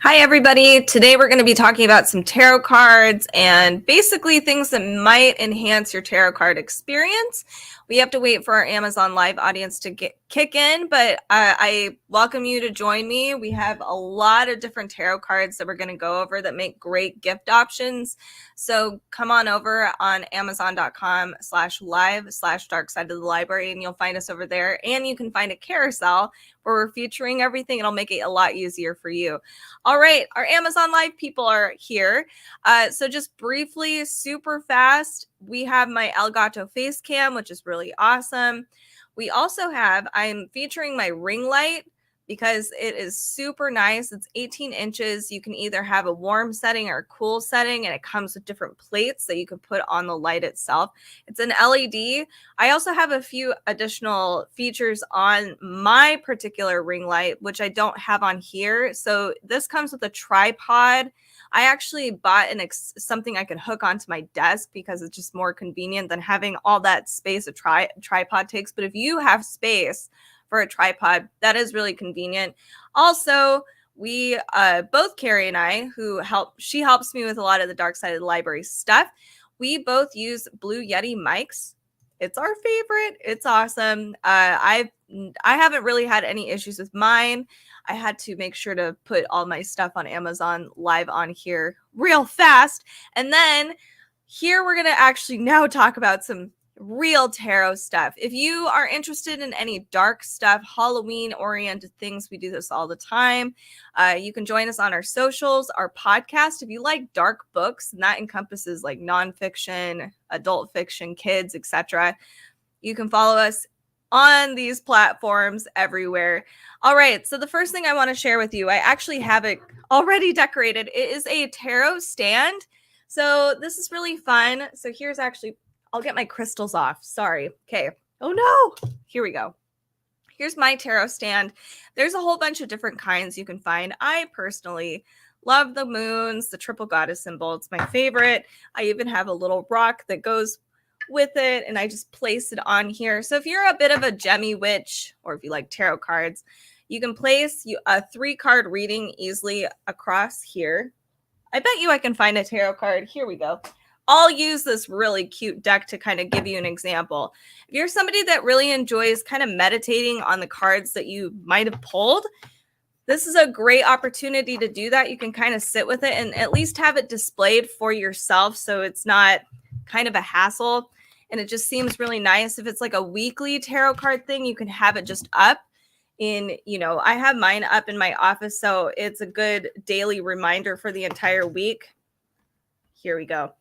Hi, everybody. Today we're going to be talking about some tarot cards and basically things that might enhance your tarot card experience. We have to wait for our Amazon Live audience to kick in, but I welcome you to join me. We have a lot of different tarot cards that we're going to go over that make great gift options. So come on over on amazon.com/live/dark side of the library, and you'll find us over there. And you can find a carousel where we're featuring everything. It'll make it a lot easier for you. All right, our Amazon Live people are here. So just briefly, super fast, we have my Elgato face cam, which is really awesome. We also have, I'm featuring my ring light because it is super nice. It's 18 inches. You can either have a warm setting or a cool setting, and it comes with different plates that you can put on the light itself. It's an LED. I also have a few additional features on my particular ring light, which I don't have on here. So this comes with a tripod. I actually bought something I could hook onto my desk because it's just more convenient than having all that space a tripod takes. But if you have space for a tripod, that is really convenient. Also, we both, Carrie and I, she helps me with a lot of the Dark Side of the Library stuff. We both use Blue Yeti mics. It's our favorite. It's awesome. I haven't really had any issues with mine. I had to make sure to put all my stuff on Amazon Live on here real fast. And then here we're going to actually now talk about some real tarot stuff. If you are interested in any dark stuff, Halloween oriented things, we do this all the time. You can join us on our socials, our podcast. If you like dark books, and that encompasses like nonfiction, adult fiction, kids, etc., you can follow us on these platforms everywhere. All right, so the first thing I want to share with you, I actually have it already decorated. It is a tarot stand. So this is really fun. So here's actually, I'll get my crystals off. Sorry. Okay. Oh no. Here we go. Here's my tarot stand. There's a whole bunch of different kinds you can find. I personally love the moons, the triple goddess symbol. It's my favorite. I even have a little rock that goes with it, and I just place it on here. So if you're a bit of a gemmy witch, or if you like tarot cards, you can place a 3-card reading easily across here. I bet you I can find a tarot card. Here we go. I'll use this really cute deck to kind of give you an example. If you're somebody that really enjoys kind of meditating on the cards that you might have pulled, this is a great opportunity to do that. You can kind of sit with it and at least have it displayed for yourself, so it's not kind of a hassle, and it just seems really nice. If it's like a weekly tarot card thing, you can have it just up in, I have mine up in my office, so it's a good daily reminder for the entire week. Here we go.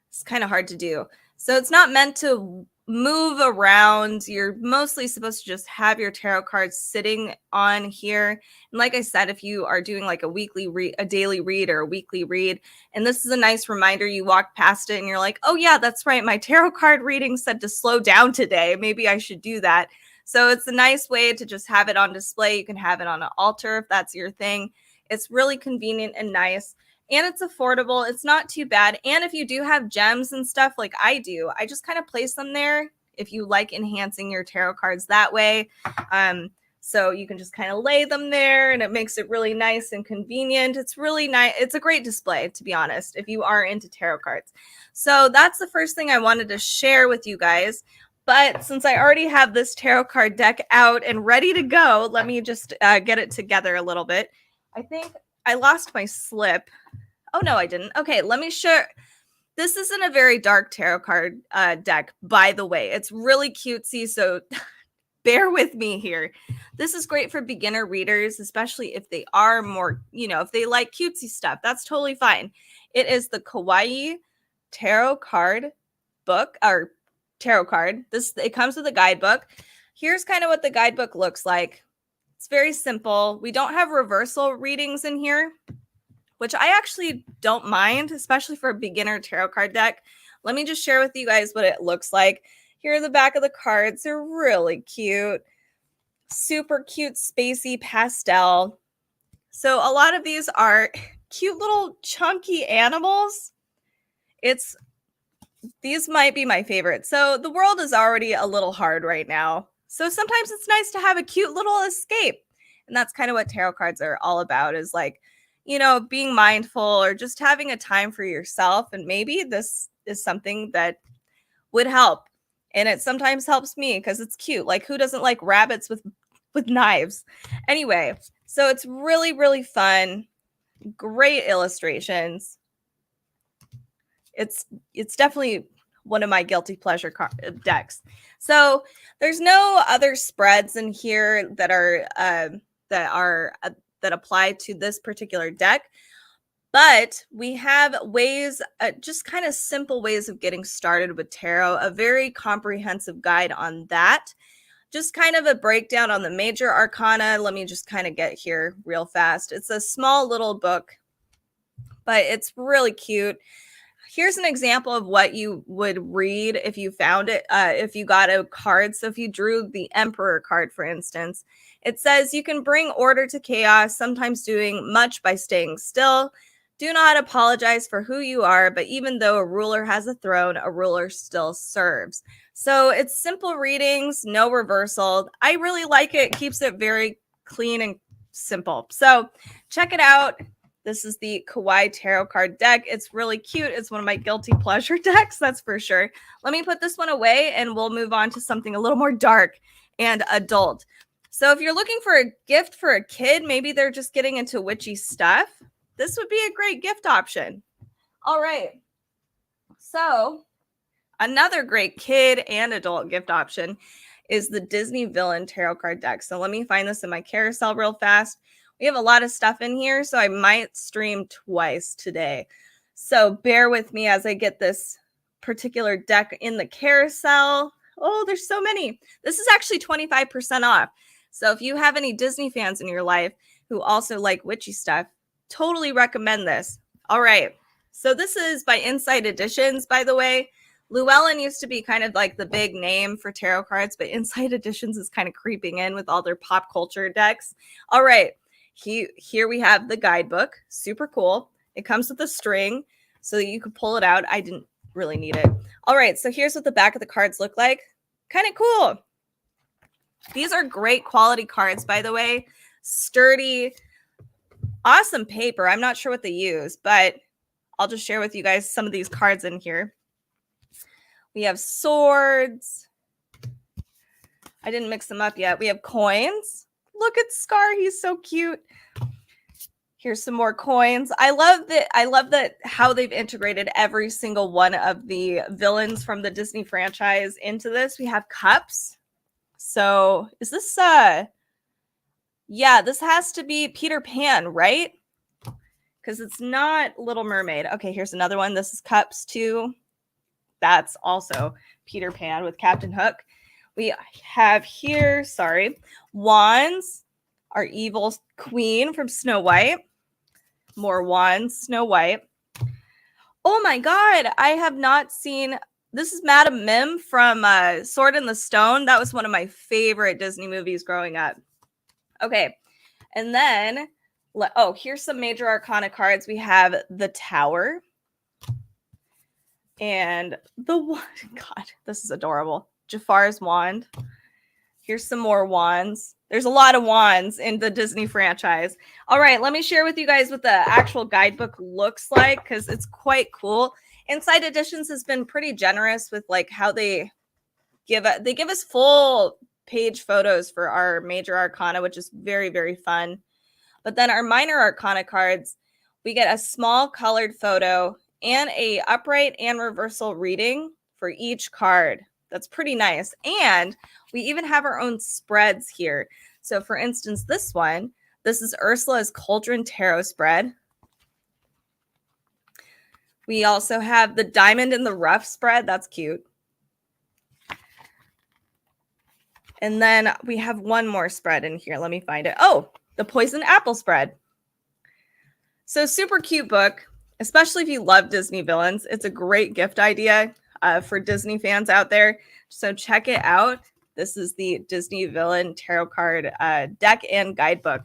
It's kind of hard to do. So it's not meant to move around. You're mostly supposed to just have your tarot cards sitting on here. And like I said, if you are doing like a daily read or a weekly read, and this is a nice reminder, you walk past it and you're like, oh yeah, that's right, my tarot card reading said to slow down today. Maybe I should do that. So it's a nice way to just have it on display. You can have it on an altar if that's your thing. It's really convenient and nice. And it's affordable. It's not too bad. And if you do have gems and stuff like I do, I just kind of place them there if you like enhancing your tarot cards that way. So you can just kind of lay them there, and it makes it really nice and convenient. It's really nice. It's a great display, to be honest, if you are into tarot cards. So that's the first thing I wanted to share with you guys. But since I already have this tarot card deck out and ready to go, let me just get it together a little bit. I think I lost my slip. Oh, no, I didn't. Okay, let me show. This isn't a very dark tarot card deck, by the way. It's really cutesy, so bear with me here. This is great for beginner readers, especially if they are more, if they like cutesy stuff. That's totally fine. It is the Kawaii Tarot card book, or tarot card. It comes with a guidebook. Here's kind of what the guidebook looks like. It's very simple. We don't have reversal readings in here, which I actually don't mind, especially for a beginner tarot card deck. Let me just share with you guys what it looks like. Here are the back of the cards. They're really cute. Super cute, spacey pastel. So a lot of these are cute little chunky animals. These might be my favorite. So the world is already a little hard right now. So sometimes it's nice to have a cute little escape. And that's kind of what tarot cards are all about, is like, being mindful or just having a time for yourself. And maybe this is something that would help. And it sometimes helps me because it's cute. Like, who doesn't like rabbits with knives? Anyway, so it's really, really fun. Great illustrations. It's definitely one of my guilty pleasure decks. So there's no other spreads in here that apply to this particular deck. But we have ways, just kind of simple ways of getting started with tarot, a very comprehensive guide on that. Just kind of a breakdown on the major arcana. Let me just kind of get here real fast. It's a small little book, but it's really cute. Here's an example of what you would read if you found it, if you got a card. So if you drew the Emperor card, for instance, it says you can bring order to chaos, sometimes doing much by staying still. Do not apologize for who you are, but even though a ruler has a throne, a ruler still serves. So it's simple readings, no reversal. I really like it. Keeps it very clean and simple. So check it out. This is the Kawaii Tarot card deck. It's really cute. It's one of my guilty pleasure decks, that's for sure. Let me put this one away and we'll move on to something a little more dark and adult. So if you're looking for a gift for a kid, maybe they're just getting into witchy stuff, this would be a great gift option. All right. So another great kid and adult gift option is the Disney Villain Tarot card deck. So let me find this in my carousel real fast. We have a lot of stuff in here, so I might stream twice today. So bear with me as I get this particular deck in the carousel. Oh, there's so many. This is actually 25% off. So if you have any Disney fans in your life who also like witchy stuff, totally recommend this. All right. So this is by Insight Editions, by the way. Llewellyn used to be kind of like the big name for tarot cards, but Insight Editions is kind of creeping in with all their pop culture decks. All right. Here we have the guidebook. Super cool. It comes with a string so that you can pull it out. I didn't really need it. All right. So here's what the back of the cards look like. Kind of cool. These are great quality cards, by the way. Sturdy, awesome paper. I'm not sure what they use, but I'll just share with you guys some of these cards in here. We have swords. I didn't mix them up yet. We have coins. Look at Scar. He's so cute. Here's some more coins. I love that how they've integrated every single one of the villains from the Disney franchise into this. We have cups. So is this yeah, this has to be Peter Pan, right? Because it's not Little Mermaid. Okay, here's another one. This is cups too. That's also Peter Pan with Captain Hook. We have here, wands, our evil queen from Snow White. More wands, Snow White. Oh my God, I have not seen, this is Madame Mim from Sword in the Stone. That was one of my favorite Disney movies growing up. Okay, and then, here's some major arcana cards. We have the Tower. And God, this is adorable. Jafar's wand. Here's some more wands. There's a lot of wands in the Disney franchise. All right, let me share with you guys what the actual guidebook looks like because it's quite cool. Insight Editions has been pretty generous with like how they give us full page photos for our major arcana, which is very, very fun. But then our minor arcana cards, we get a small colored photo and a upright and reversal reading for each card. That's pretty nice. And we even have our own spreads here. So for instance, this is Ursula's Cauldron Tarot spread. We also have the Diamond in the Rough spread. That's cute. And then we have one more spread in here. Let me find it. Oh, the Poison Apple spread. So super cute book, especially if you love Disney villains. It's a great gift idea for Disney fans out there. So check it out. This is the Disney Villain Tarot card deck and guidebook.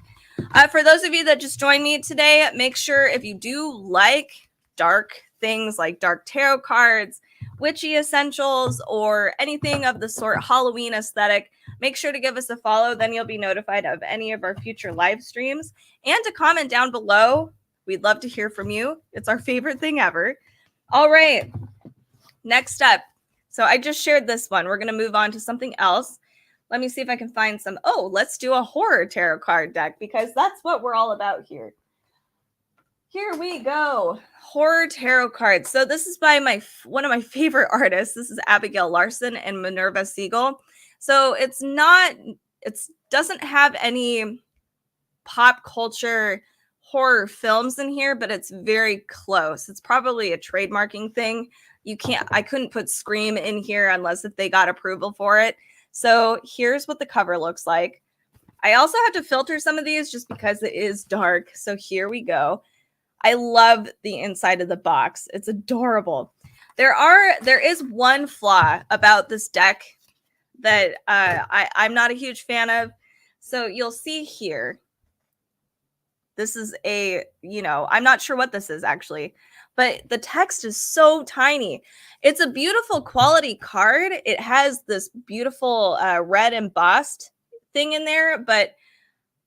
For those of you that just joined me today, make sure if you do like dark things like dark tarot cards, witchy essentials, or anything of the sort, Halloween aesthetic, make sure to give us a follow. Then you'll be notified of any of our future live streams. And to comment down below We'd love to hear from you. It's our favorite thing ever. All right. Next up. So I just shared this one. We're going to move on to something else. Let me see if I can find some. Oh, let's do a horror tarot card deck because that's what we're all about here. Here we go. Horror tarot cards. So this is by one of my favorite artists. This is Abigail Larson and Minerva Siegel. So it doesn't have any pop culture horror films in here, but it's very close. It's probably a trademarking thing. I couldn't put Scream in here unless if they got approval for it. So here's what the cover looks like. I also have to filter some of these just because it is dark. So here we go. I love the inside of the box. It's adorable. There is one flaw about this deck that I'm not a huge fan of. So you'll see here. This is I'm not sure what this is actually, but the text is so tiny. It's a beautiful quality card. It has this beautiful red embossed thing in there, but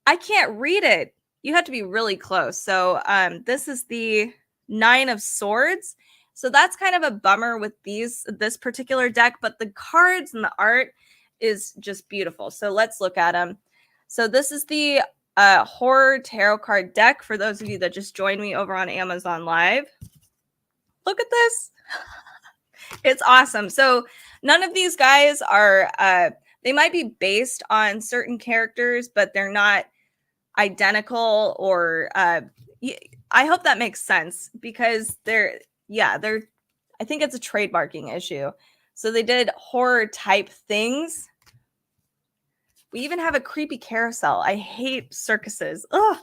I can't read it. You have to be really close. So this is the 9 of Swords. So that's kind of a bummer with this particular deck, but the cards and the art is just beautiful. So let's look at them. So this is the horror tarot card deck for those of you that just joined me over on Amazon Live. Look at this. It's awesome. So none of these guys are, they might be based on certain characters, but they're not identical or I hope that makes sense because I think it's a trademarking issue. So they did horror type things. We even have a creepy carousel. I hate circuses. Ugh.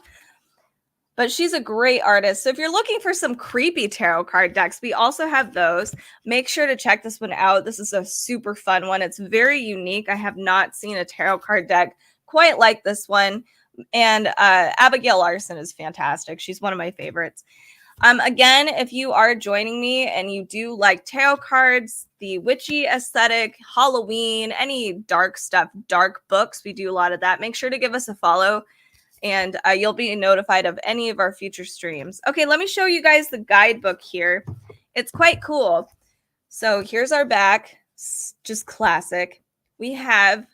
But she's a great artist. So if you're looking for some creepy tarot card decks, we also have those. Make sure to check this one out. This is a super fun one. It's very unique. I have not seen a tarot card deck quite like this one. And Abigail Larson is fantastic. She's one of my favorites. Again, if you are joining me and you do like tarot cards, the witchy aesthetic, Halloween, any dark stuff, dark books, we do a lot of that. Make sure to give us a follow and you'll be notified of any of our future streams. Okay, let me show you guys the guidebook here. It's quite cool. So here's our back, just classic. We have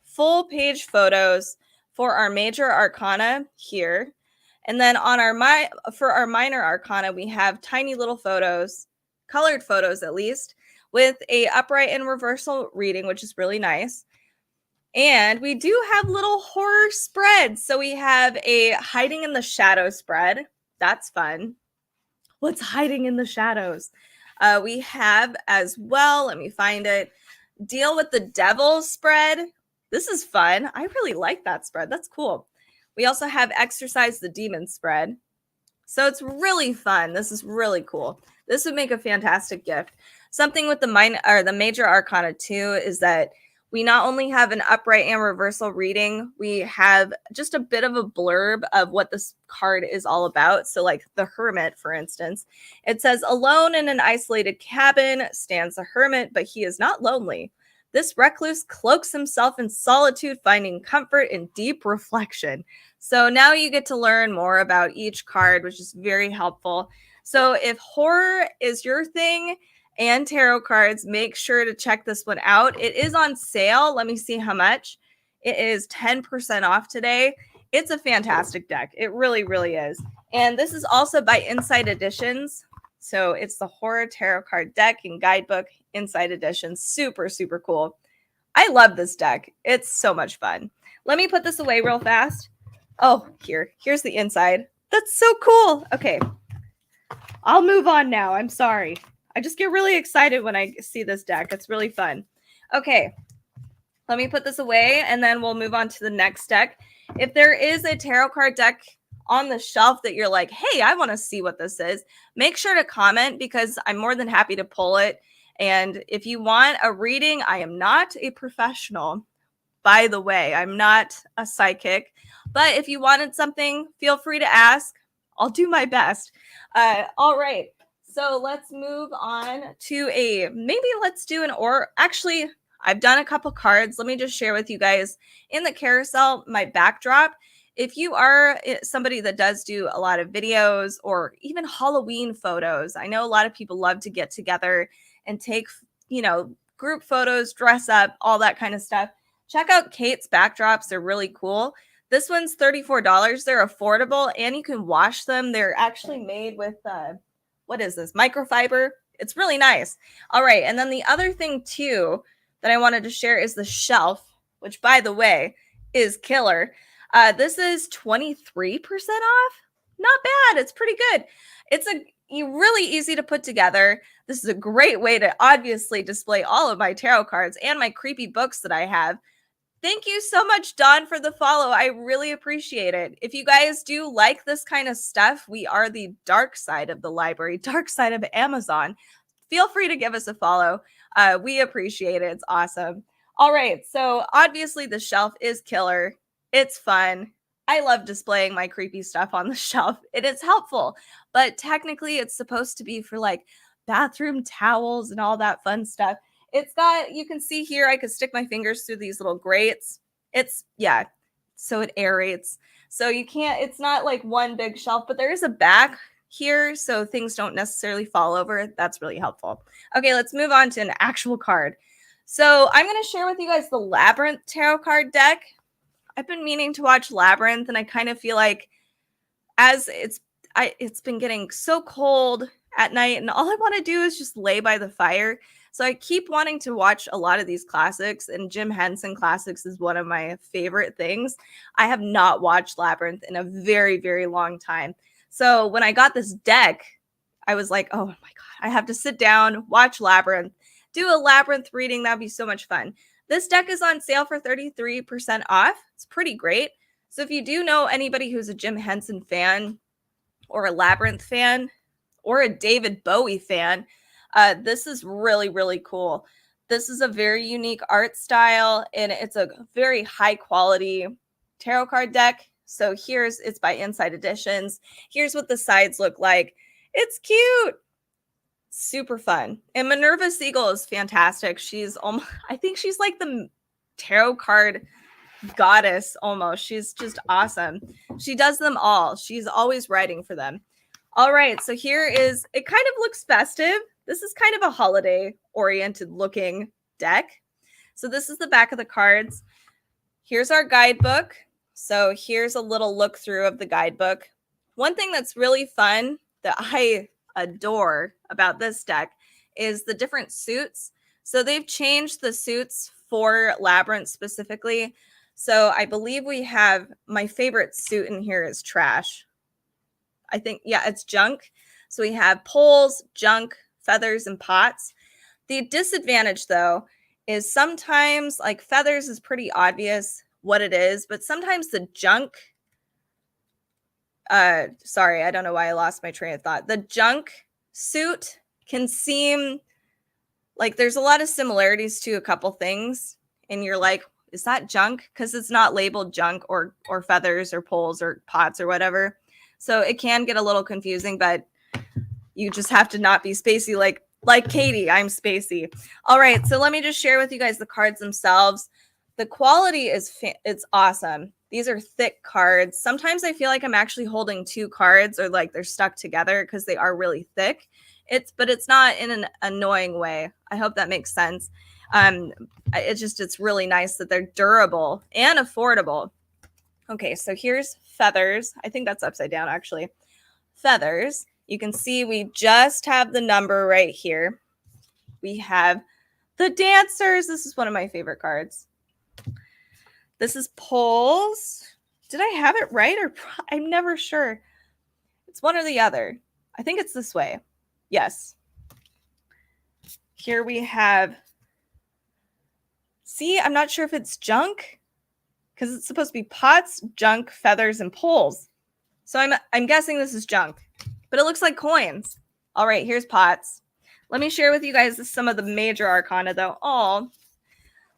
full page photos for our major arcana here. And then on for our minor arcana, we have tiny little photos, colored photos at least, with a upright and reversal reading, which is really nice. And we do have little horror spreads. So we have a hiding in the shadow spread. That's fun. What's hiding in the shadows? We have as well, let me find it, deal with the devil spread. This is fun. I really like that spread. That's cool. We also have exercise the demon spread. So it's really fun. This is really cool. This would make a fantastic gift. Something with the major arcana too is that we not only have an upright and reversal reading, we have just a bit of a blurb of what this card is all about. So like the hermit, for instance, it says, alone in an isolated cabin stands a hermit, but he is not lonely. This recluse cloaks himself in solitude, finding comfort in deep reflection. So now you get to learn more about each card, which is very helpful. So if horror is your thing and tarot cards, make sure to check this one out. It is on sale. Let me see how much. It is 10% off today. It's a fantastic deck. It really, really is. And this is also by Inside Editions. So it's the horror tarot card deck and guidebook Inside Edition. Super, super cool. I love this deck. It's so much fun. Let me put this away real fast. Oh, here's the inside. That's so cool. Okay. I'll move on now. I'm sorry. I just get really excited when I see this deck. It's really fun. Okay. Let me put this away and then we'll move on to the next deck. If there is a tarot card deck on the shelf that you're like, hey, I want to see what this is, make sure to comment because I'm more than happy to pull it. And if you want a reading, I am not a professional. By the way, I'm not a psychic. But if you wanted something, feel free to ask. I'll do my best. All right. So let's move on to let's do actually, I've done a couple cards. Let me just share with you guys in the carousel, my backdrop if you are somebody that does do a lot of videos or even Halloween photos, I know a lot of people love to get together and take, group photos, dress up, all that kind of stuff. Check out Kate's backdrops. They're really cool. This one's $34. They're affordable and you can wash them. They're actually made with, what is this? Microfiber. It's really nice. All right. And then the other thing too that I wanted to share is the shelf, which by the way is killer. This is 23% off. Not bad. It's pretty good. It's really easy to put together. This is a great way to obviously display all of my tarot cards and my creepy books that I have. Thank you so much, Dawn, for the follow. I really appreciate it. If you guys do like this kind of stuff, we are the dark side of the library, dark side of Amazon. Feel free to give us a follow. We appreciate it. It's awesome. All right. So obviously the shelf is killer. It's fun. I love displaying my creepy stuff on the shelf. It is helpful, but technically it's supposed to be for like bathroom towels and all that fun stuff. It's got, you can see here, I could stick my fingers through these little grates. So it aerates. So you can't, it's not like one big shelf, but there is a back here so things don't necessarily fall over. That's really helpful. Okay, let's move on to an actual card. So I'm going to share with you guys the Labyrinth Tarot card deck. I've been meaning to watch Labyrinth, and I kind of feel like as it's been getting so cold at night, and all I want to do is just lay by the fire. So I keep wanting to watch a lot of these classics, and Jim Henson classics is one of my favorite things. I have not watched Labyrinth in a very, very long time. So when I got this deck, I was like, oh my God, I have to sit down, watch Labyrinth, do a Labyrinth reading. That'd be so much fun. This deck is on sale for 33% off. It's pretty great. So if you do know anybody who's a Jim Henson fan or a Labyrinth fan or a David Bowie fan, this is really, really cool. This is a very unique art style, and it's a very high quality tarot card deck. So it's by Inside Editions. Here's what the sides look like. It's cute. Super fun. And Minerva Siegel is fantastic. I think she's like the tarot card goddess almost. She's just awesome. She does them all. She's always writing for them. All right. So it kind of looks festive. This is kind of a holiday oriented looking deck. So this is the back of the cards. Here's our guidebook. So here's a little look through of the guidebook. One thing that's really fun that I adore about this deck is the different suits. So they've changed the suits for Labyrinth specifically. So I believe we have, my favorite suit in here is trash. I think, yeah, it's junk. So we have poles, junk, feathers, and pots. The disadvantage though is sometimes like feathers is pretty obvious what it is, but sometimes the junk, sorry, I don't know why I lost my train of thought. The junk suit can seem like there's a lot of similarities to a couple things, and you're like, is that junk? Because it's not labeled junk or feathers or poles or pots or whatever. So it can get a little confusing, but you just have to not be spacey like Katie. I'm spacey. All right, so let me just share with you guys the cards themselves. The quality it's awesome. These are thick cards. Sometimes I feel like I'm actually holding two cards or like they're stuck together because they are really thick. But it's not in an annoying way. I hope that makes sense. It's really nice that they're durable and affordable. Okay, so here's feathers. I think that's upside down actually. Feathers. You can see we just have the number right here. We have the dancers. This is one of my favorite cards. This is poles. Did I have it right? Or I'm never sure. It's one or the other. I think it's this way. Yes. Here we have, see, I'm not sure if it's junk because it's supposed to be pots, junk, feathers, and poles. So I'm guessing this is junk, but it looks like coins. All right, here's pots. Let me share with you guys some of the major arcana though.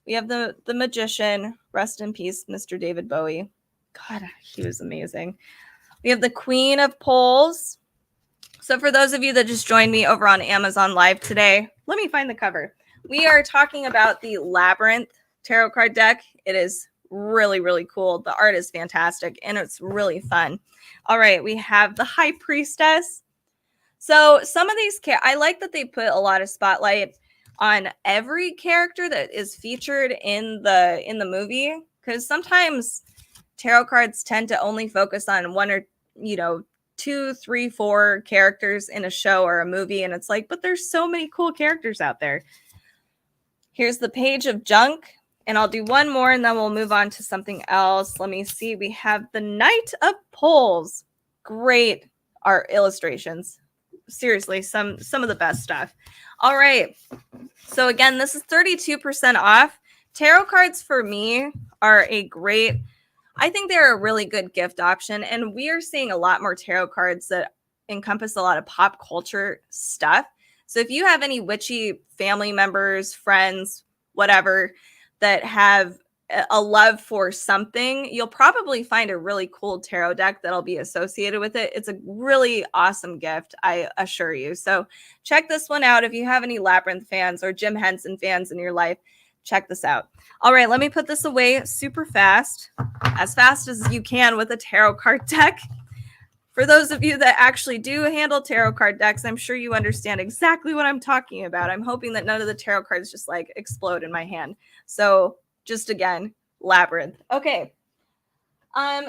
We have the magician, rest in peace, Mr. David Bowie. God, he was amazing. We have the Queen of Poles. So for those of you that just joined me over on Amazon Live today, let me find the cover. We are talking about the Labyrinth Tarot card deck. It is really, really cool. The art is fantastic and it's really fun. All right, we have the High Priestess. So some of these, I like that they put a lot of spotlight on every character that is featured in the movie, because sometimes tarot cards tend to only focus on one or, you know, 2, 3, 4 characters in a show or a movie, and it's like, but there's so many cool characters out there. Here's the Page of Junk, and I'll do one more and then we'll move on to something else. Let me see. We have the Knight of Poles. Great art illustrations. Seriously, some of the best stuff. All right. So again, this is 32% off. Tarot cards for me are I think they're a really good gift option. And we are seeing a lot more tarot cards that encompass a lot of pop culture stuff. So if you have any witchy family members, friends, whatever, that have a love for something, you'll probably find a really cool tarot deck that'll be associated with it. It's a really awesome gift, I assure you. So check this one out. If you have any Labyrinth fans or Jim Henson fans in your life, check this out. All right, let me put this away super fast, as fast as you can with a tarot card deck. For those of you that actually do handle tarot card decks, I'm sure you understand exactly what I'm talking about. I'm hoping that none of the tarot cards just like explode in my hand. So just again, Labyrinth. Okay.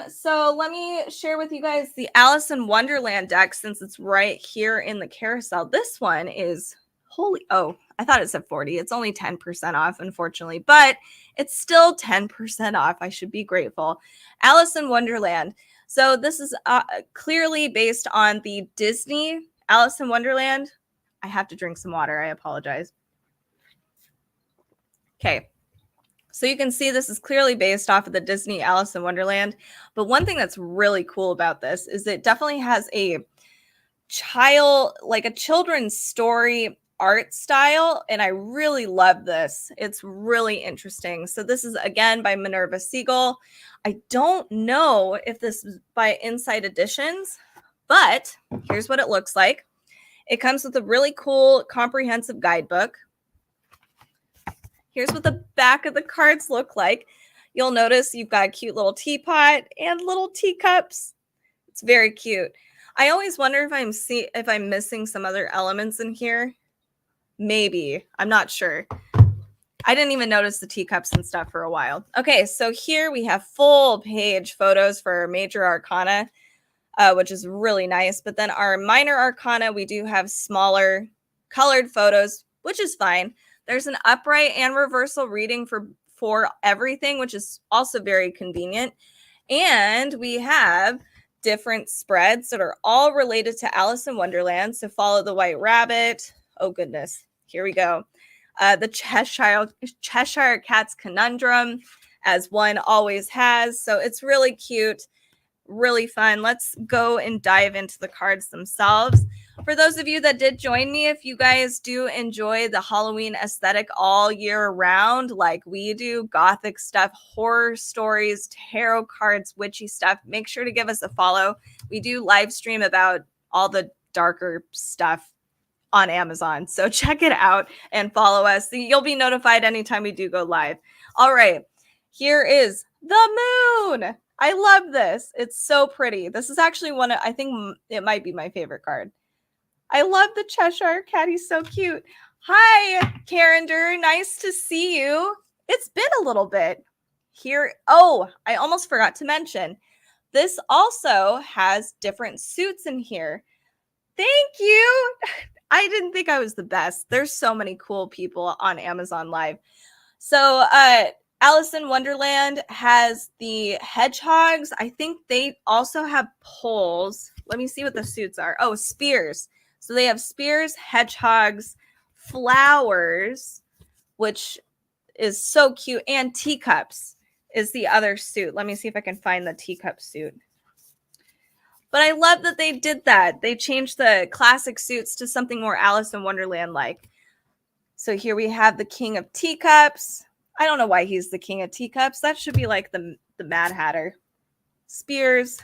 So let me share with you guys the Alice in Wonderland deck, since it's right here in the carousel. This one is I thought it said 40. It's only 10% off, unfortunately, but it's still 10% off. I should be grateful. Alice in Wonderland. So this is clearly based on the Disney Alice in Wonderland. I have to drink some water. I apologize. Okay. So you can see this is clearly based off of the Disney Alice in Wonderland. But one thing that's really cool about this is it definitely has a children's story art style. And I really love this. It's really interesting. So this is again by Minerva Siegel. I don't know if this is by Inside Editions, but here's what it looks like. It comes with a really cool comprehensive guidebook. Here's what the back of the cards look like. You'll notice you've got a cute little teapot and little teacups. It's very cute. I always wonder if I'm missing some other elements in here. Maybe. I'm not sure. I didn't even notice the teacups and stuff for a while. Okay, so here we have full page photos for major arcana, which is really nice. But then our minor arcana, we do have smaller colored photos, which is fine. There's an upright and reversal reading for everything, which is also very convenient. And we have different spreads that are all related to Alice in Wonderland. So Follow the White Rabbit. Oh, goodness. Here we go. The Cheshire Cat's Conundrum, as one always has. So it's really cute, really fun. Let's go and dive into the cards themselves. For those of you that did join me, if you guys do enjoy the Halloween aesthetic all year round, like we do, gothic stuff, horror stories, tarot cards, witchy stuff, make sure to give us a follow. We do live stream about all the darker stuff on Amazon. So check it out and follow us. You'll be notified anytime we do go live. All right. Here is the moon. I love this. It's so pretty. This is actually I think it might be my favorite card. I love the Cheshire Cat. He's so cute. Hi, Carender. Nice to see you. It's been a little bit here. Oh, I almost forgot to mention. This also has different suits in here. Thank you. I didn't think I was the best. There's so many cool people on Amazon Live. So Alice in Wonderland has the hedgehogs. I think they also have poles. Let me see what the suits are. Oh, spears. So they have spears, hedgehogs, flowers, which is so cute, and teacups is the other suit. Let me see if I can find the teacup suit. But I love that they did that. They changed the classic suits to something more Alice in Wonderland-like. So here we have the King of Teacups. I don't know why he's the King of Teacups. That should be like the Mad Hatter. Spears.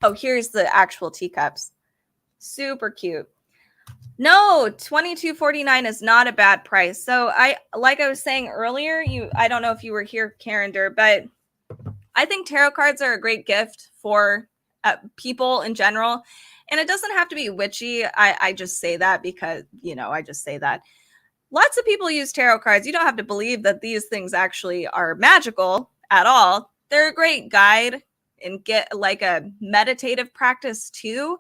Oh, here's the actual teacups. Super cute. No, $22.49 is not a bad price. So like I was saying earlier, I don't know if you were here, Carender, but I think tarot cards are a great gift for people in general. And it doesn't have to be witchy. I just say that because, I just say that. Lots of people use tarot cards. You don't have to believe that these things actually are magical at all. They're a great guide and get like a meditative practice too.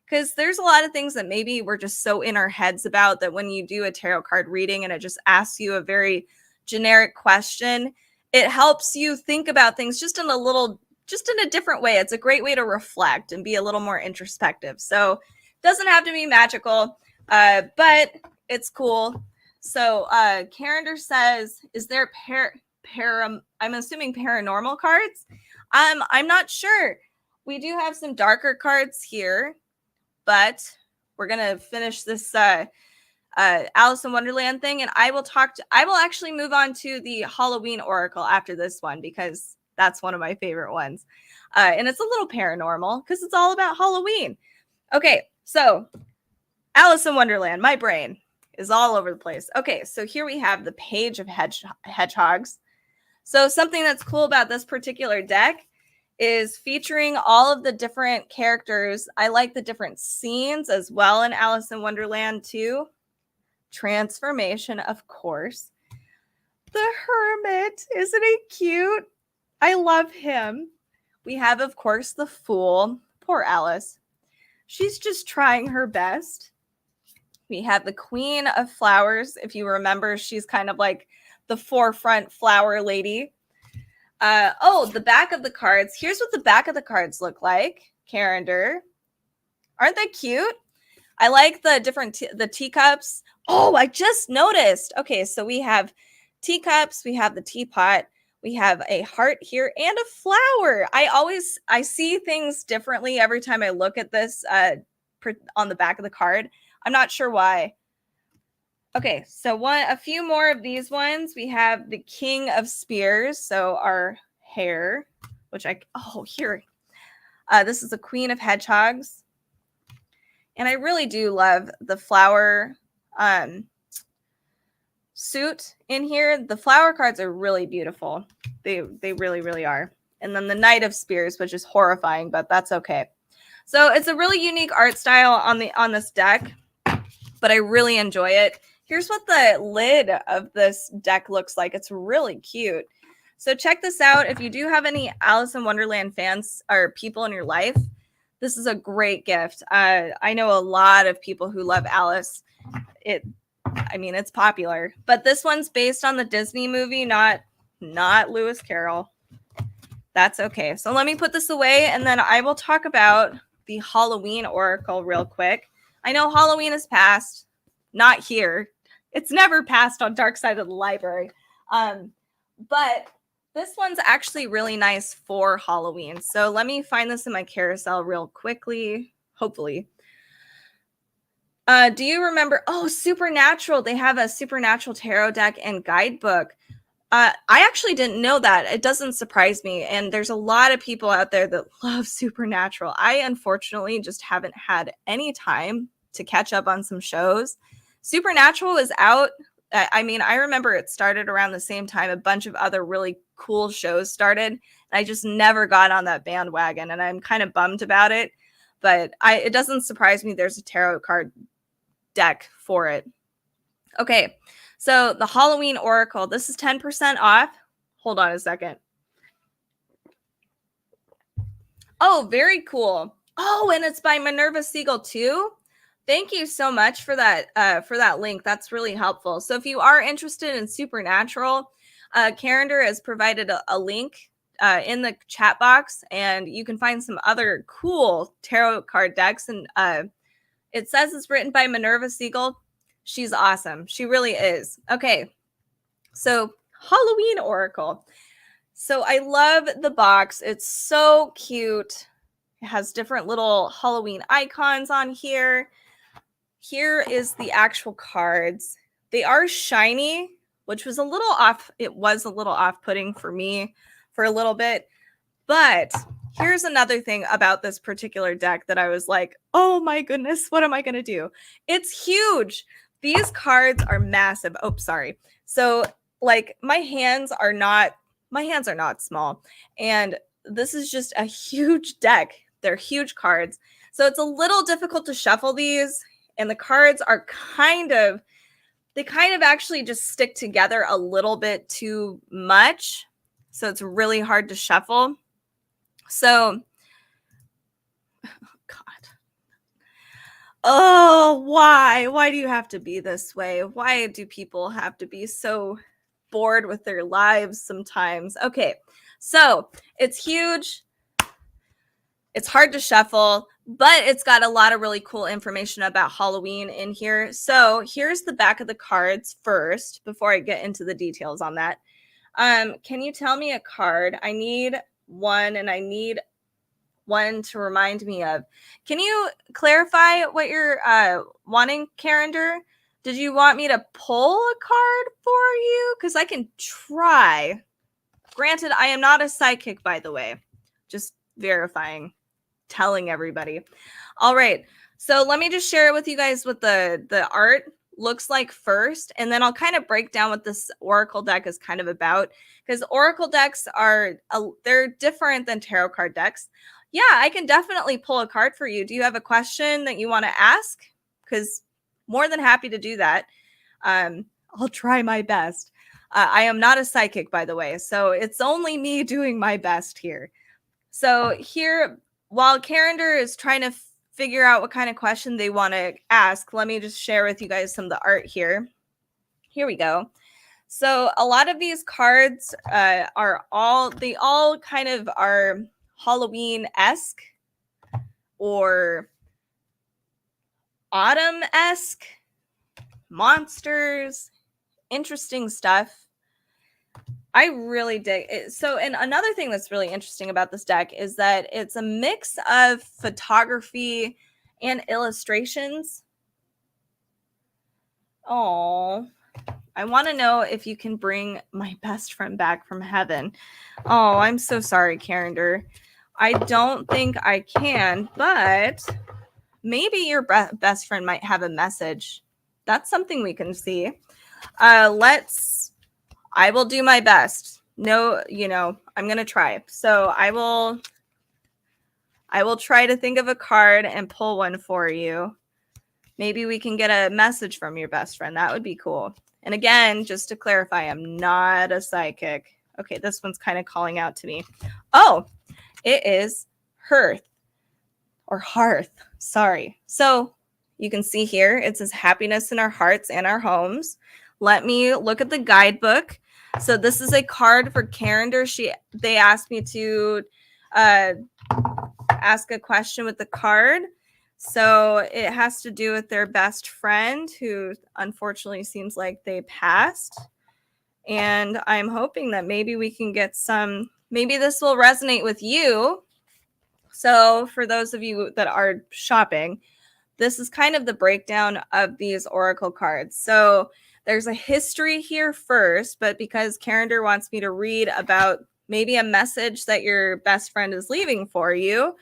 Because there's a lot of things that maybe we're just so in our heads about that when you do a tarot card reading and it just asks you a very generic question, it helps you think about things just in a different way. It's a great way to reflect and be a little more introspective. So it doesn't have to be magical, but it's cool. So Carender says, is there I'm assuming paranormal cards? I'm not sure. We do have some darker cards here, but we're gonna finish this Alice in Wonderland thing, and I will actually move on to the Halloween Oracle after this one because that's one of my favorite ones. And it's a little paranormal because it's all about Halloween. Okay, so Alice in Wonderland, my brain is all over the place. Okay, so here we have the Page of Hedgehogs. So something that's cool about this particular deck is featuring all of the different characters. I like the different scenes as well in Alice in Wonderland too. Transformation, of course. The Hermit, isn't he cute? I love him. We have, of course, the Fool. Poor Alice. She's just trying her best. We have the Queen of Flowers. If you remember, she's kind of like the forefront flower lady. The back of the cards. Here's what the back of the cards look like. Carender. Aren't they cute? I like the different the teacups. Oh, I just noticed. Okay, so we have teacups. We have the teapot. We have a heart here and a flower. I see things differently every time I look at this on the back of the card. I'm not sure why. Okay, so a few more of these ones. We have the King of Spears, so our hare, here. This is the Queen of Hedgehogs. And I really do love the flower suit in here. The flower cards are really beautiful. They really, really are. And then the Knight of Spears, which is horrifying, but that's okay. So it's a really unique art style on this deck, but I really enjoy it. Here's what the lid of this deck looks like. It's really cute. So check this out. If you do have any Alice in Wonderland fans or people in your life, this is a great gift. I know a lot of people who love Alice. It's popular, but this one's based on the Disney movie, not Lewis Carroll. That's okay. So let me put this away, and then I will talk about the Halloween Oracle real quick. I know Halloween is past, not here. It's never passed on Dark Side of the Library. But this one's actually really nice for Halloween. So let me find this in my carousel real quickly, hopefully. Do you remember? Oh, Supernatural. They have a Supernatural tarot deck and guidebook. I actually didn't know that. It doesn't surprise me. And there's a lot of people out there that love Supernatural. I unfortunately just haven't had any time to catch up on some shows. Supernatural was out. I remember it started around the same time a bunch of other really cool shows started. And I just never got on that bandwagon, and I'm kind of bummed about it. But it doesn't surprise me there's a tarot card deck for it. Okay, so the Halloween Oracle. This is 10% off. Hold on a second. Oh, very cool. Oh, and it's by Minerva Siegel too. Thank you so much for that link. That's really helpful. So if you are interested in Supernatural, Carender has provided a link in the chat box, and you can find some other cool tarot card decks. And it says it's written by Minerva Siegel. She's awesome. She really is. Okay, so Halloween Oracle. So I love the box. It's so cute. It has different little Halloween icons on here. Here is the actual cards. They are shiny, which was a little off. It was a little off-putting for me for a little bit. But here's another thing about this particular deck that I was like, oh my goodness, what am I going to do? It's huge. These cards are massive. Oh, sorry. So like my hands are not my hands are not small. And this is just a huge deck. They're huge cards. So it's a little difficult to shuffle these. And the cards are they kind of actually just stick together a little bit too much. So it's really hard to shuffle. So, God. Oh, why? Why do you have to be this way? Why do people have to be so bored with their lives sometimes? Okay, so it's huge. It's hard to shuffle, but it's got a lot of really cool information about Halloween in here. So here's the back of the cards first, before I get into the details on that. Can you tell me a card? I need one, and I need one to remind me of. Can you clarify what you're wanting, Carender? Did you want me to pull a card for you? Because I can try. Granted, I am not a psychic, by the way. Just verifying, telling everybody. All right. So let me just share with you guys what the art looks like first, and then I'll kind of break down what this oracle deck is kind of about, because oracle decks they're different than tarot card decks. Yeah, I can definitely pull a card for you. Do you have a question that you want to ask? Because more than happy to do that. I'll try my best. I am not a psychic, by the way, so it's only me doing my best here. So here, while Carender is trying to figure out what kind of question they want to ask, let me just share with you guys some of the art here. Here we go. So a lot of these cards are all kind of are Halloween-esque or autumn-esque, monsters, interesting stuff. I really dig it. So, and another thing that's really interesting about this deck is that it's a mix of photography and illustrations. Oh, I want to know if you can bring my best friend back from heaven. Oh, I'm so sorry, Carender. I don't think I can, but maybe your best friend might have a message. That's something we can see. I will do my best. No, I'm going to try. So I will try to think of a card and pull one for you. Maybe we can get a message from your best friend. That would be cool. And again, just to clarify, I'm not a psychic. Okay, this one's kind of calling out to me. Oh, it is Hearth or Hearth. Sorry. So you can see here, it says happiness in our hearts and our homes. Let me look at the guidebook. So this is a card for Carender. They asked me to ask a question with the card. So it has to do with their best friend, who unfortunately seems like they passed. And I'm hoping that maybe we can get maybe this will resonate with you. So for those of you that are shopping, this is kind of the breakdown of these oracle cards. So there's a history here first, but because Carender wants me to read about maybe a message that your best friend is leaving for you,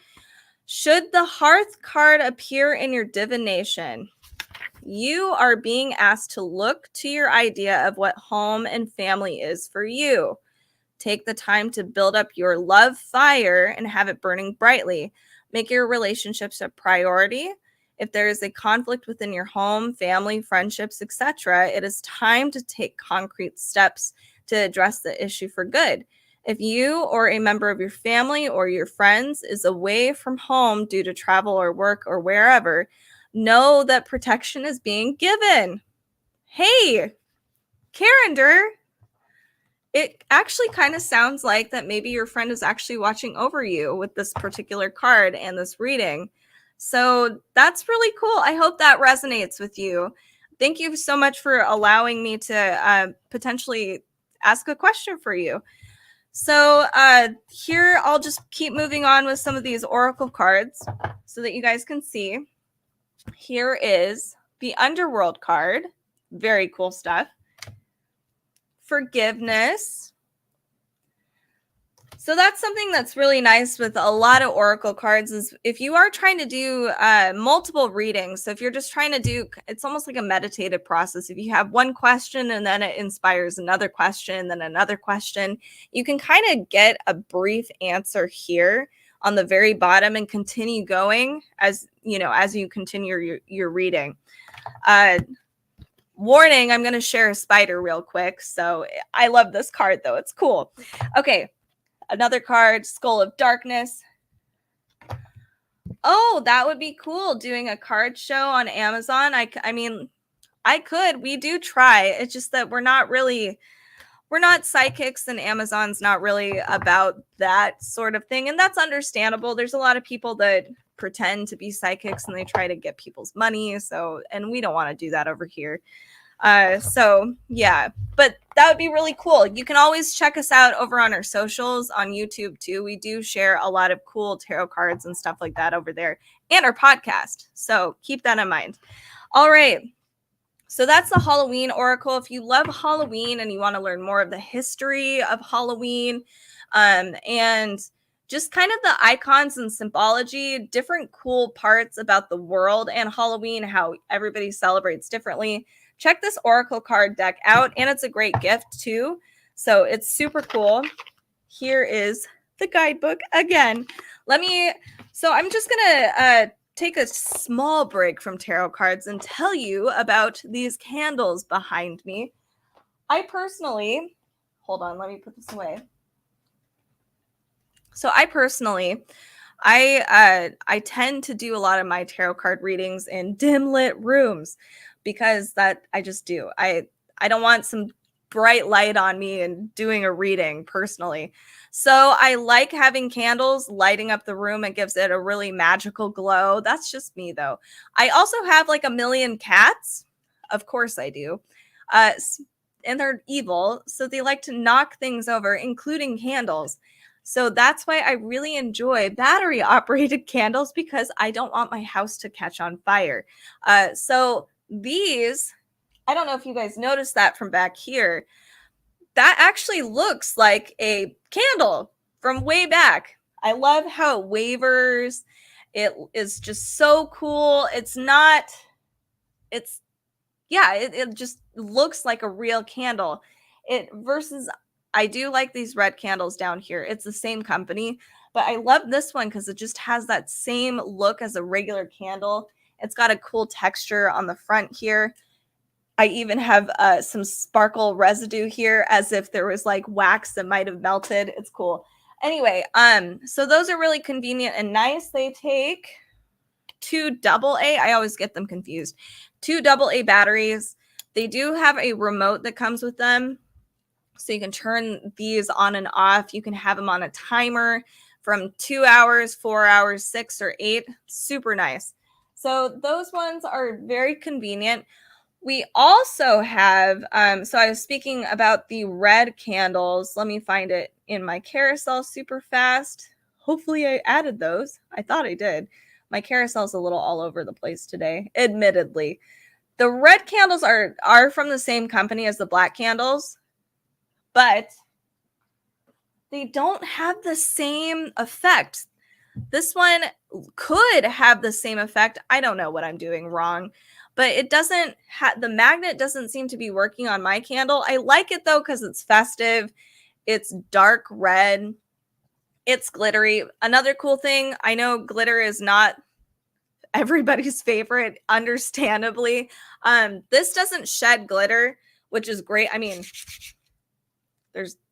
should the Hearth card appear in your divination, you are being asked to look to your idea of what home and family is for you. Take the time to build up your love fire and have it burning brightly. Make your relationships a priority. If there is a conflict within your home, family, friendships, etc., it is time to take concrete steps to address the issue for good. If you or a member of your family or your friends is away from home due to travel or work or wherever, know that protection is being given. Hey, Carender, it actually kind of sounds like that maybe your friend is actually watching over you with this particular card and this reading. So that's really cool. I hope that resonates with you. Thank you so much for allowing me to potentially ask a question for you. So here, I'll just keep moving on with some of these oracle cards so that you guys can see. Here is the Underworld card. Very cool stuff. Forgiveness. So that's something that's really nice with a lot of oracle cards is if you are trying to do multiple readings. So if you're just trying to do, it's almost like a meditative process. If you have one question and then it inspires another question, then another question, you can kind of get a brief answer here on the very bottom and continue going as you continue your reading. Warning, I'm going to share a spider real quick. So I love this card though. It's cool. Okay. Another card, Skull of Darkness. Oh, that would be cool, doing a card show on Amazon. I mean, I could. We do try. It's just that we're not psychics, and Amazon's not really about that sort of thing. And that's understandable. There's a lot of people that pretend to be psychics and they try to get people's money. And we don't want to do that over here. So yeah, but that would be really cool. You can always check us out over on our socials on YouTube too. We do share a lot of cool tarot cards and stuff like that over there, and our podcast. So keep that in mind. All right. So that's the Halloween Oracle. If you love Halloween and you want to learn more of the history of Halloween, and just kind of the icons and symbology, different cool parts about the world and Halloween, how everybody celebrates differently, check this Oracle card deck out. And it's a great gift too. So it's super cool. Here is the guidebook again. So I'm just going to take a small break from tarot cards and tell you about these candles behind me. Hold on, let me put this away. So I tend to do a lot of my tarot card readings in dim lit rooms because that I just do. I don't want some bright light on me and doing a reading personally. So I like having candles lighting up the room. It gives it a really magical glow. That's just me though. I also have like a million cats. Of course I do. And they're evil. So they like to knock things over, including candles. So that's why I really enjoy battery operated candles, because I don't want my house to catch on fire. So these, I don't know if you guys noticed that from back here. That actually looks like a candle from way back. I love how it wavers. It is just so cool. It just looks like a real candle. I do like these red candles down here. It's the same company, but I love this one because it just has that same look as a regular candle. It's got a cool texture on the front here. I even have some sparkle residue here, as if there was like wax that might have melted. It's cool. Anyway, so those are really convenient and nice. They take 2 AA. I always get them confused. 2 AA batteries. They do have a remote that comes with them, so you can turn these on and off. You can have them on a timer from 2 hours, 4 hours, 6 or 8. Super nice. So those ones are very convenient. We also have, so I was speaking about the red candles. Let me find it in my carousel super fast. Hopefully I added those. I thought I did. My carousel's a little all over the place today, admittedly. The red candles are from the same company as the black candles, but they don't have the same effect. This one could have the same effect. I don't know what I'm doing wrong, but it doesn't the magnet doesn't seem to be working on my candle. I like it though because it's festive. It's dark red. It's glittery. Another cool thing, I know glitter is not everybody's favorite, understandably. This doesn't shed glitter, which is great. I mean,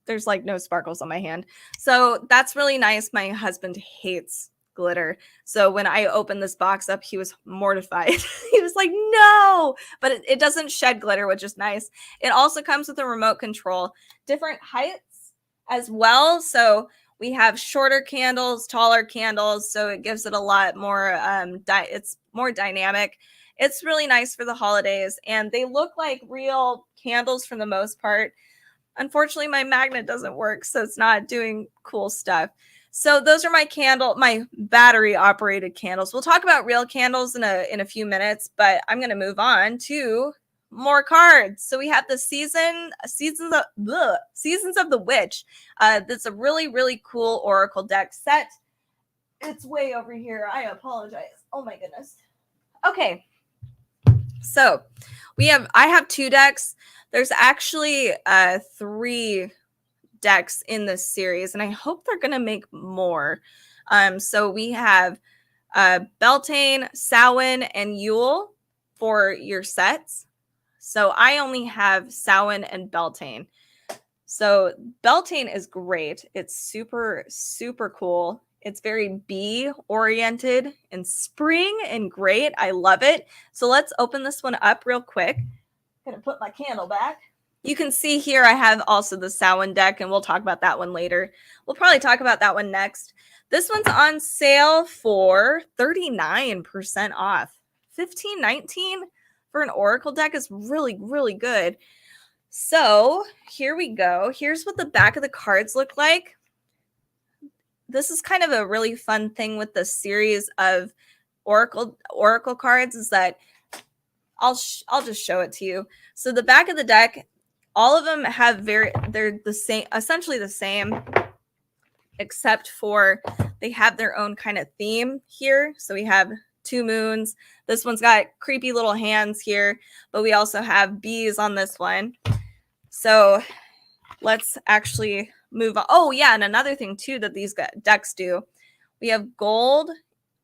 there's like no sparkles on my hand. So that's really nice. My husband hates glitter. So when I opened this box up, he was mortified. He was like, no, but it doesn't shed glitter, which is nice. It also comes with a remote control, different heights as well. So we have shorter candles, taller candles. So it gives it a lot more, it's more dynamic. It's really nice for the holidays, and they look like real candles for the most part. Unfortunately, my magnet doesn't work, so it's not doing cool stuff. So those are my battery operated candles. We'll talk about real candles in a few minutes, but I'm going to move on to more cards. So we have the Seasons of the Witch. That's a really, really cool Oracle deck set. It's way over here. I apologize. Oh my goodness. Okay. So I have 2 decks. There's actually 3 decks in this series, and I hope they're gonna make more. So we have Beltane, Samhain, and Yule for your sets. So I only have Samhain and Beltane. So Beltane is great. It's super, super cool. It's very bee oriented and spring and great. I love it. So let's open this one up real quick. Gonna put my candle back. You can see here I have also the Samhain deck, and we'll talk about that one later. We'll probably talk about that one next. This one's on sale for 39% off. $15.19 for an Oracle deck is really, really good. So here we go. Here's what the back of the cards look like. This is kind of a really fun thing with the series of Oracle cards is that I'll just show it to you. So the back of the deck, all of them have they're the same, essentially the same, except for they have their own kind of theme here. So we have 2 moons. This one's got creepy little hands here, but we also have bees on this one. So let's actually move on. Oh yeah, and another thing too that these decks do, we have gold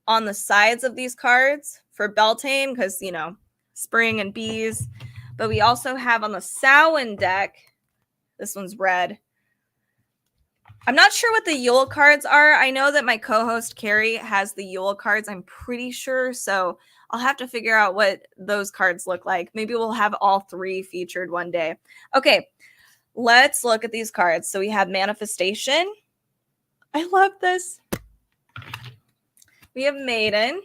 on the sides of these cards for Beltane because, you know, spring and bees. But we also have on the Samhain deck, this one's red. I'm not sure what the Yule cards are. I know that my co-host Carrie has the Yule cards, I'm pretty sure. So I'll have to figure out what those cards look like. Maybe we'll have all 3 featured one day. Okay, let's look at these cards. So we have Manifestation. I love this. We have Maiden.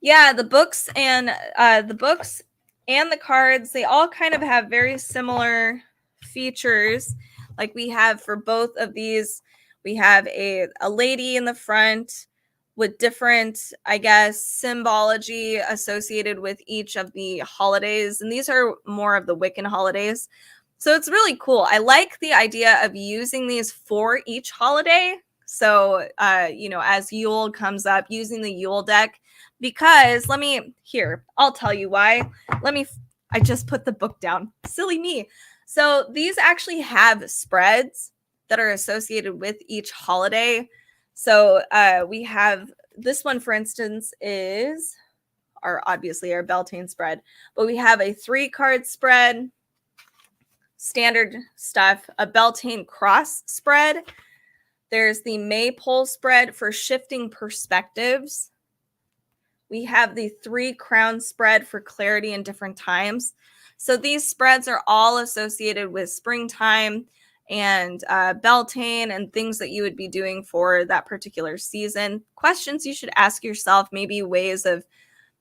Yeah, the books and the cards, they all kind of have very similar features. Like we have for both of these, we have a lady in the front with different, I guess, symbology associated with each of the holidays. And these are more of the Wiccan holidays. So it's really cool. I like the idea of using these for each holiday. So, you know, as Yule comes up, using the Yule deck, because I'll tell you why. I just put the book down. Silly me. So these actually have spreads that are associated with each holiday. So we have this one, for instance, is obviously our Beltane spread, but we have a 3-card spread, standard stuff, a Beltane cross spread. There's the Maypole spread for shifting perspectives. We have the 3 crown spread for clarity in different times. So these spreads are all associated with springtime and Beltane and things that you would be doing for that particular season. Questions you should ask yourself, maybe ways of,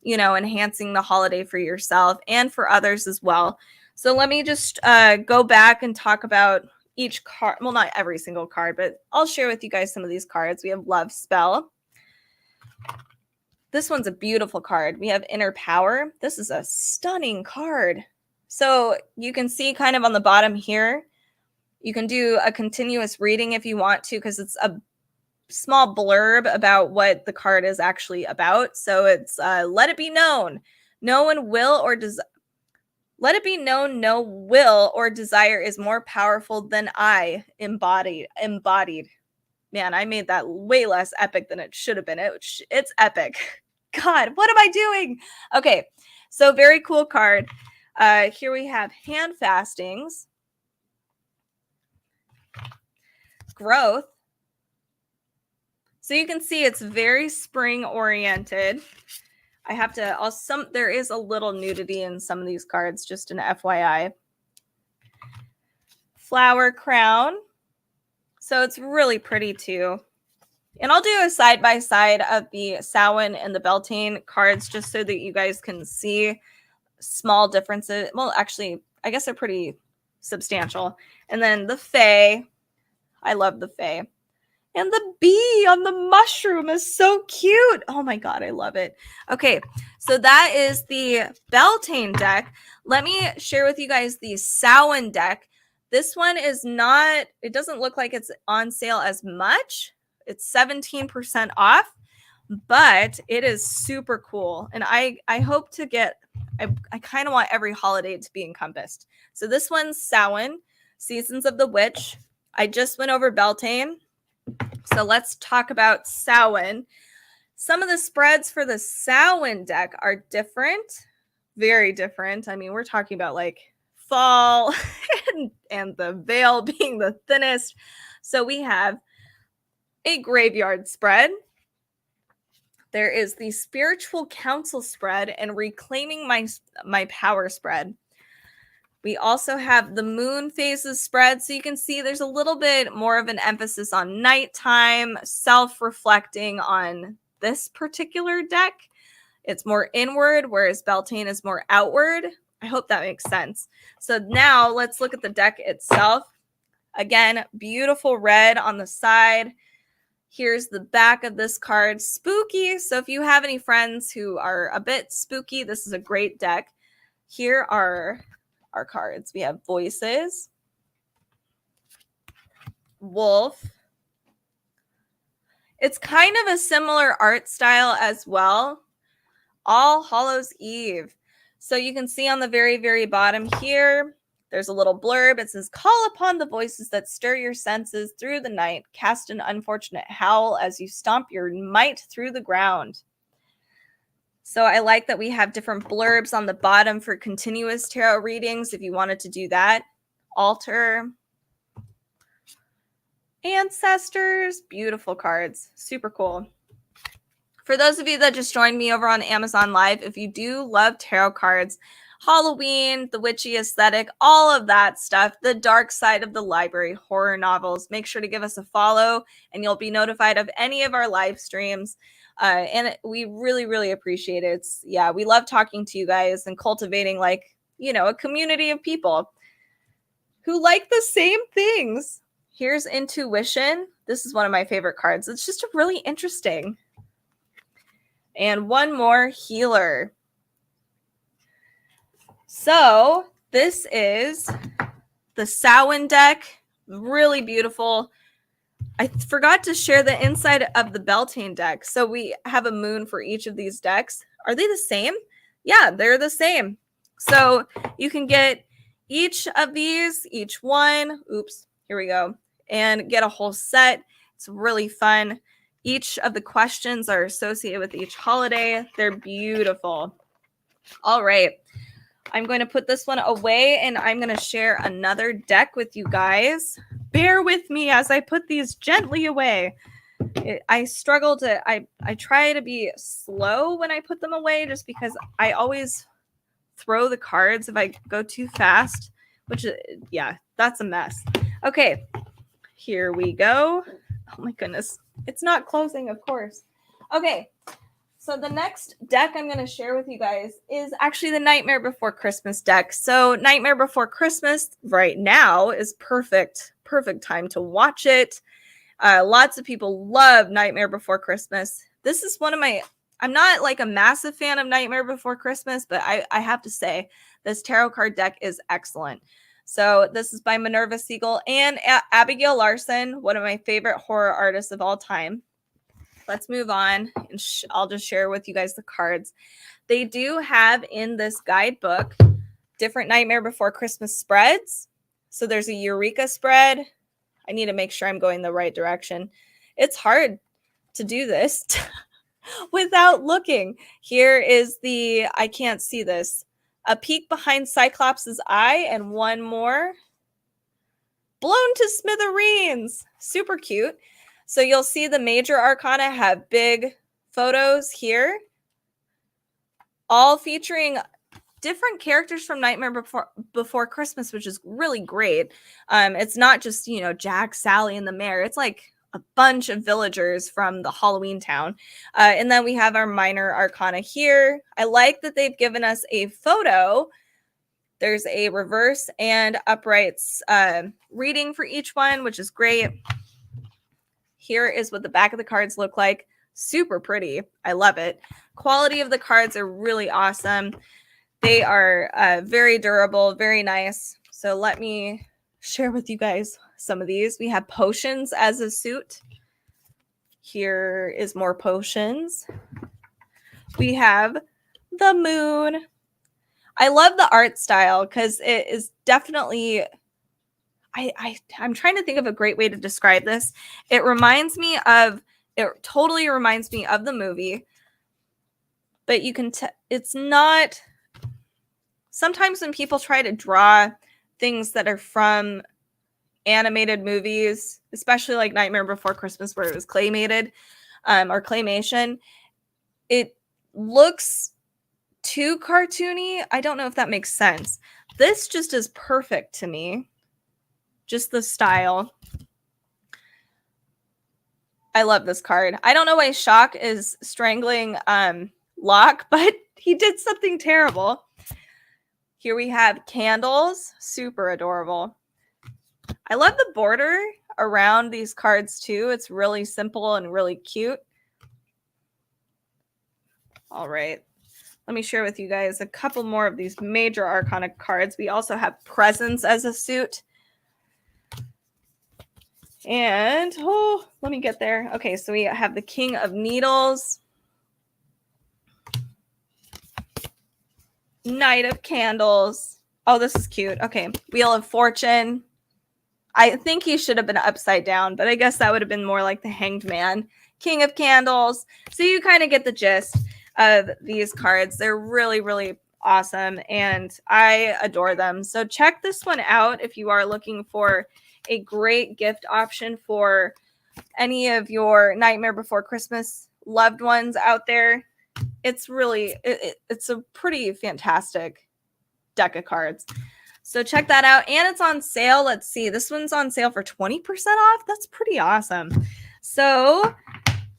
you know, enhancing the holiday for yourself and for others as well. So let me just go back and talk about each card. Well, not every single card, but I'll share with you guys some of these cards. We have Love Spell. This one's a beautiful card. We have Inner Power. This is a stunning card. So you can see kind of on the bottom here, you can do a continuous reading if you want to, because it's a small blurb about what the card is actually about. So it's let it be known, no one will or does. Let it be known, no will or desire is more powerful than I embodied. Man, I made that way less epic than it should have been. It's epic. God, what am I doing? Okay, so very cool card. Here we have Hand Fastings, Growth. So you can see it's very spring oriented. There is a little nudity in some of these cards, just an FYI. Flower Crown. So it's really pretty too. And I'll do a side-by-side of the Samhain and the Beltane cards just so that you guys can see small differences. Well, actually, I guess they're pretty substantial. And then the Fae. I love the Fae. And the bee on the mushroom is so cute. Oh my God, I love it. Okay, so that is the Beltane deck. Let me share with you guys the Samhain deck. This one is not, it doesn't look like it's on sale as much. It's 17% off, but it is super cool. And I hope to get, I kind of want every holiday to be encompassed. So this one's Samhain, Seasons of the Witch. I just went over Beltane. So let's talk about Samhain. Some of the spreads for the Samhain deck are different, very different. I mean, we're talking about like fall and the veil being the thinnest. So we have a graveyard spread. There is the spiritual council spread and reclaiming my power spread. We also have the moon phases spread. So you can see there's a little bit more of an emphasis on nighttime, self-reflecting on this particular deck. It's more inward, whereas Beltane is more outward. I hope that makes sense. So now let's look at the deck itself. Again, beautiful red on the side. Here's the back of this card. Spooky. So if you have any friends who are a bit spooky, this is a great deck. Here are our cards. We have Voices, Wolf. It's kind of a similar art style as well. All Hallows Eve. So you can see on the very, very bottom here, there's a little blurb. It says, call upon the voices that stir your senses through the night. Cast an unfortunate howl as you stomp your might through the ground. So I like that we have different blurbs on the bottom for continuous tarot readings if you wanted to do that. Altar. Ancestors. Beautiful cards. Super cool. For those of you that just joined me over on Amazon Live, if you do love tarot cards, Halloween, the witchy aesthetic, all of that stuff, the dark side of the library, horror novels, make sure to give us a follow and you'll be notified of any of our live streams. And we really, really appreciate it. We love talking to you guys and cultivating a community of people who like the same things. Here's Intuition. This is one of my favorite cards. It's just really interesting. And one more, Healer. So this is the Samhain deck. Really beautiful. I forgot to share the inside of the Beltane deck. So we have a moon for each of these decks. Are they the same? Yeah, they're the same. So you can get each of these, each one. Oops, here we go. And get a whole set. It's really fun. Each of the questions are associated with each holiday. They're beautiful. All right. I'm going to put this one away and I'm going to share another deck with you guys. Bear with me as I put these gently away. I struggle to, I try to be slow when I put them away just because I always throw the cards if I go too fast, which, that's a mess. Okay, here we go. Oh my goodness. It's not closing, of course. Okay. So the next deck I'm going to share with you guys is actually the Nightmare Before Christmas deck. So Nightmare Before Christmas right now is perfect time to watch it. Lots of people love Nightmare Before Christmas. This is one of my, I'm not like a massive fan of Nightmare Before Christmas, but I have to say this tarot card deck is excellent. So this is by Minerva Siegel and Abigail Larson, one of my favorite horror artists of all time. Let's move on, and I'll just share with you guys the cards. They do have in this guidebook different Nightmare Before Christmas spreads. So there's a Eureka spread. I need to make sure I'm going the right direction. It's hard to do this without looking. Here is the, I can't see this, a peek behind Cyclops' eye, and one more. Blown to smithereens. Super cute. So you'll see the major arcana have big photos here, all featuring different characters from Nightmare Before Christmas, which is really great. It's not just, Jack, Sally, and the mayor. It's like a bunch of villagers from the Halloween town. And then we have our minor arcana here. I like that they've given us a photo. There's a reverse and uprights reading for each one, which is great. Here is what the back of the cards look like. Super pretty. I love it. Quality of the cards are really awesome. They are very durable, very nice. So let me share with you guys some of these. We have potions as a suit. Here is more potions. We have the moon. I love the art style because it is definitely, I'm trying to think of a great way to describe this. It totally reminds me of the movie, but you can, it's not, sometimes when people try to draw things that are from animated movies, especially like Nightmare Before Christmas, where it was claymated or claymation, it looks too cartoony. I don't know if that makes sense. This just is perfect to me. Just the style. I love this card. I don't know why Shock is strangling Locke, but he did something terrible. Here we have candles. Super adorable. I love the border around these cards too. It's really simple and really cute. All right. Let me share with you guys a couple more of these major arcana cards. We also have Presence as a suit. And, let me get there. Okay, so we have the King of Needles. Knight of Candles. Oh, this is cute. Okay, Wheel of Fortune. I think he should have been upside down, but I guess that would have been more like the Hanged Man. King of Candles. So you kind of get the gist of these cards. They're really, really awesome, and I adore them. So check this one out if you are looking for a great gift option for any of your Nightmare Before Christmas loved ones out there. It's really, it's a pretty fantastic deck of cards. So check that out. And it's on sale. Let's see. This one's on sale for 20% off. That's pretty awesome. So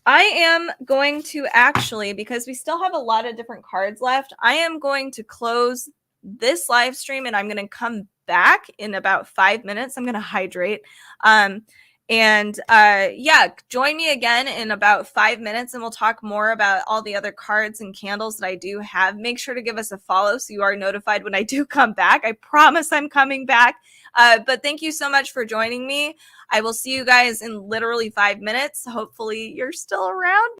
I am going to actually, because we still have a lot of different cards left, I am going to close this live stream and I'm going to come back in about 5 minutes. I'm going to hydrate. Yeah, join me again in about 5 minutes and we'll talk more about all the other cards and candles that I do have. Make sure to give us a follow so you are notified when I do come back. I promise I'm coming back. But thank you so much for joining me. I will see you guys in literally 5 minutes. Hopefully you're still around.